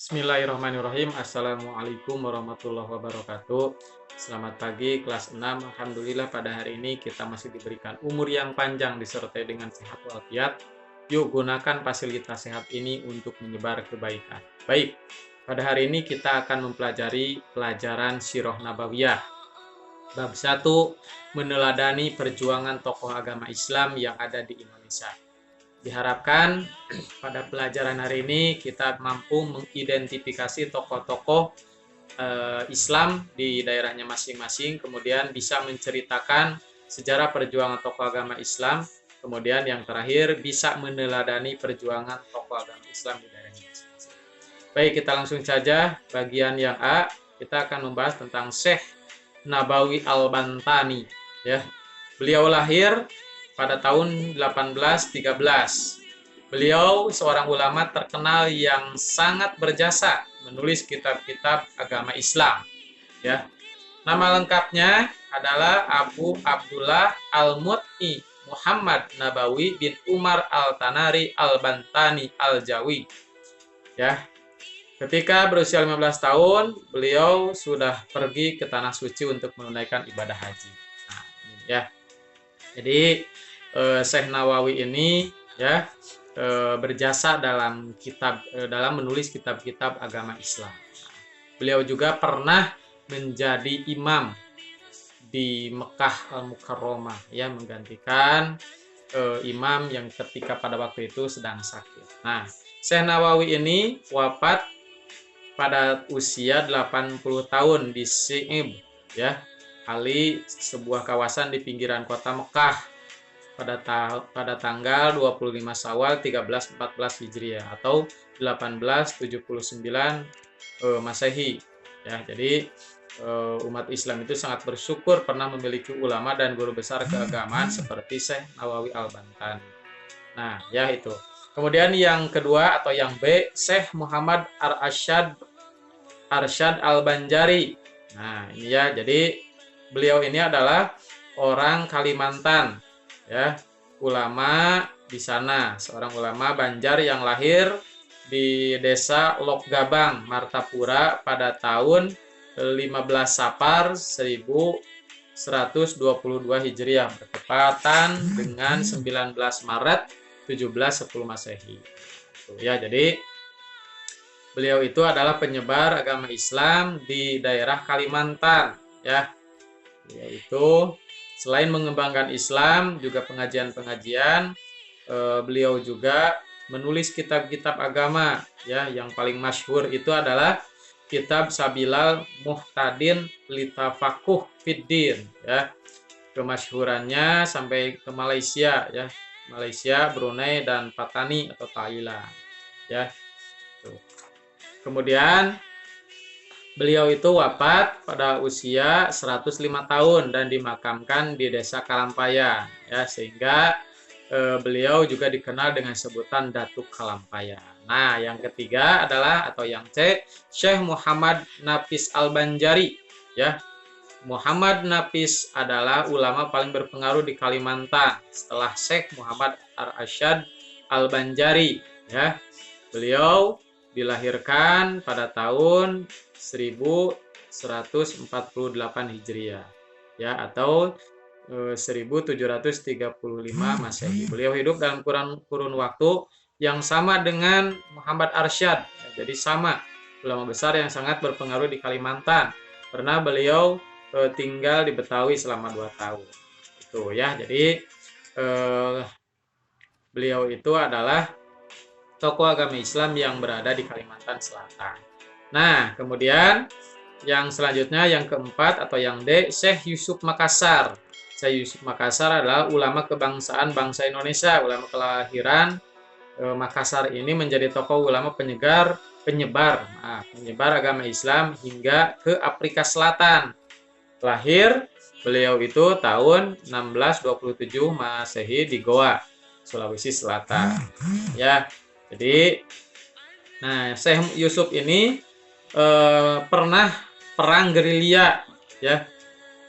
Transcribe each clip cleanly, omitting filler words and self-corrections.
Bismillahirrahmanirrahim. Assalamualaikum warahmatullahi wabarakatuh. Selamat pagi kelas 6. Alhamdulillah pada hari ini kita masih diberikan umur yang panjang disertai dengan sehat walafiat. Yuk gunakan fasilitas sehat ini untuk menyebar kebaikan. Baik, pada hari ini kita akan mempelajari pelajaran Sirah Nabawiyah. Bab 1, meneladani perjuangan tokoh agama Islam yang ada di Indonesia. Diharapkan pada pelajaran hari ini kita mampu mengidentifikasi tokoh-tokoh Islam di daerahnya masing-masing, kemudian bisa menceritakan sejarah perjuangan tokoh agama Islam, kemudian yang terakhir bisa meneladani perjuangan tokoh agama Islam di daerahnya masing-masing. Baik, kita langsung saja bagian yang A. Kita akan membahas tentang Syekh Nabawi Al-Bantani. Ya, beliau lahir pada tahun 1813. Beliau seorang ulama terkenal yang sangat berjasa menulis kitab-kitab agama Islam. Ya, nama lengkapnya adalah Abu Abdullah Al-Mut'i Muhammad Nabawi bin Umar Al-Tanari Al-Bantani Al-Jawi. Ya, ketika berusia 15 tahun, beliau sudah pergi ke tanah suci untuk menunaikan ibadah haji. Nah, ini ya. Jadi Syekh Nawawi ini ya berjasa dalam dalam menulis kitab-kitab agama Islam. Beliau juga pernah menjadi imam di Mekah Al-Mukarramah, ya, menggantikan imam yang ketika pada waktu itu sedang sakit. Nah, Syekh Nawawi ini wafat pada usia 80 tahun di Si'ib, ya, sebuah kawasan di pinggiran kota Mekah pada tanggal 25 Syawal 1314 Hijriah atau 1879 Masehi. Ya, jadi umat Islam itu sangat bersyukur pernah memiliki ulama dan guru besar keagamaan seperti Syekh Nawawi Al-Bantani. Nah, ya itu. Kemudian yang kedua atau yang B, Syekh Muhammad Arsyad Al-Banjari. Nah, ini ya, jadi beliau ini adalah orang Kalimantan, ya, ulama di sana, seorang ulama Banjar yang lahir di desa Lokgabang, Martapura pada tahun 15 Safar 1122 Hijriah bertepatan dengan 19 Maret 1710 Masehi. Ya, jadi beliau itu adalah penyebar agama Islam di daerah Kalimantan, ya. Yaitu selain mengembangkan Islam, juga pengajian-pengajian, beliau juga menulis kitab-kitab agama, ya. Yang paling masyhur itu adalah kitab Sabilal Muhtadin Litafakuh Fiddin, ya. Kemasyhurannya sampai ke Malaysia, ya. Malaysia, Brunei, dan Patani atau Thailand, ya. Kemudian beliau itu wafat pada usia 105 tahun dan dimakamkan di desa Kalampayan, ya, sehingga beliau juga dikenal dengan sebutan Datuk Kalampayan. Nah, yang ketiga adalah atau yang C, Syekh Muhammad Nafis Al-Banjari, ya. Muhammad Nafis adalah ulama paling berpengaruh di Kalimantan setelah Syekh Muhammad Arsyad Al-Banjari, ya. Beliau dilahirkan pada tahun 1148 Hijriah, ya, atau 1735 Masehi. Beliau hidup dalam kurun waktu yang sama dengan Muhammad Arsyad, ya, jadi sama, ulama besar yang sangat berpengaruh di Kalimantan. Pernah beliau tinggal di Betawi selama 2 tahun. Itu ya, jadi beliau itu adalah tokoh agama Islam yang berada di Kalimantan Selatan. Nah, kemudian yang selanjutnya yang keempat atau yang D, Syekh Yusuf Makassar. Syekh Yusuf Makassar adalah ulama kebangsaan bangsa Indonesia, ulama kelahiran Makassar ini menjadi tokoh ulama penyebar agama Islam hingga ke Afrika Selatan. Lahir beliau itu tahun 1627 Masehi di Goa, Sulawesi Selatan. Ya. Jadi, nah, Syekh Yusuf ini pernah perang gerilya, ya.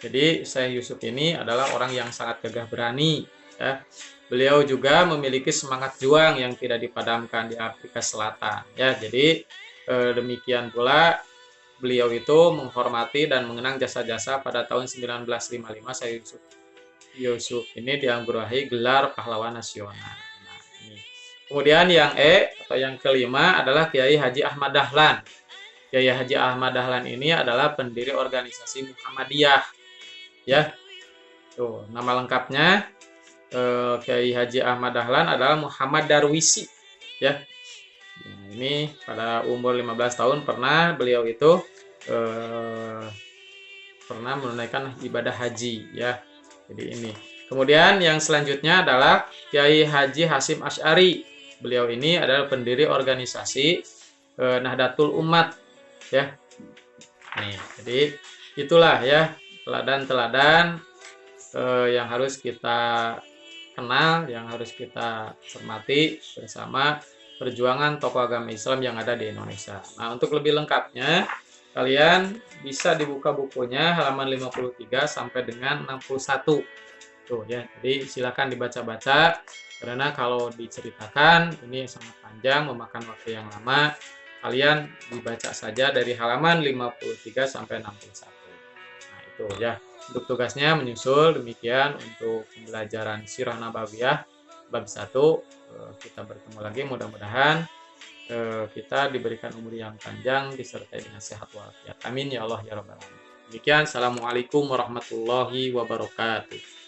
Jadi Syekh Yusuf ini adalah orang yang sangat gagah berani, ya. Beliau juga memiliki semangat juang yang tidak dipadamkan di Afrika Selatan, ya. Jadi Demikian pula beliau itu menghormati dan mengenang jasa-jasa pada tahun 1955 Syekh Yusuf ini dianugerahi gelar pahlawan nasional. Nah, ini. Kemudian yang atau yang kelima adalah Kiai Haji Ahmad Dahlan. Kiai Haji Ahmad Dahlan ini adalah pendiri organisasi Muhammadiyah. Ya, tuh nama lengkapnya Kiai Haji Ahmad Dahlan adalah Muhammad Darwisi. Ya, nah, ini pada umur 15 tahun beliau itu pernah menunaikan ibadah haji. Ya, jadi ini. Kemudian yang selanjutnya adalah Kiai Haji Hasyim Asy'ari. Beliau ini adalah pendiri organisasi Nahdlatul Umat. Ya, nih, jadi itulah ya teladan-teladan yang harus kita kenal, yang harus kita cermati bersama perjuangan tokoh agama Islam yang ada di Indonesia. Nah, untuk lebih lengkapnya, kalian bisa dibuka bukunya halaman 53 sampai dengan 61. Tuh ya, jadi silakan dibaca-baca karena kalau diceritakan ini sangat panjang, memakan waktu yang lama. Kalian dibaca saja dari halaman 53 sampai 61. Nah, itu ya. Untuk tugasnya menyusul demikian untuk pembelajaran Sirah Nabawiyah bab 1. Kita bertemu lagi, mudah-mudahan kita diberikan umur yang panjang disertai dengan sehat walafiat. Amin ya Allah ya rabbal alamin. Demikian, assalamualaikum warahmatullahi wabarakatuh.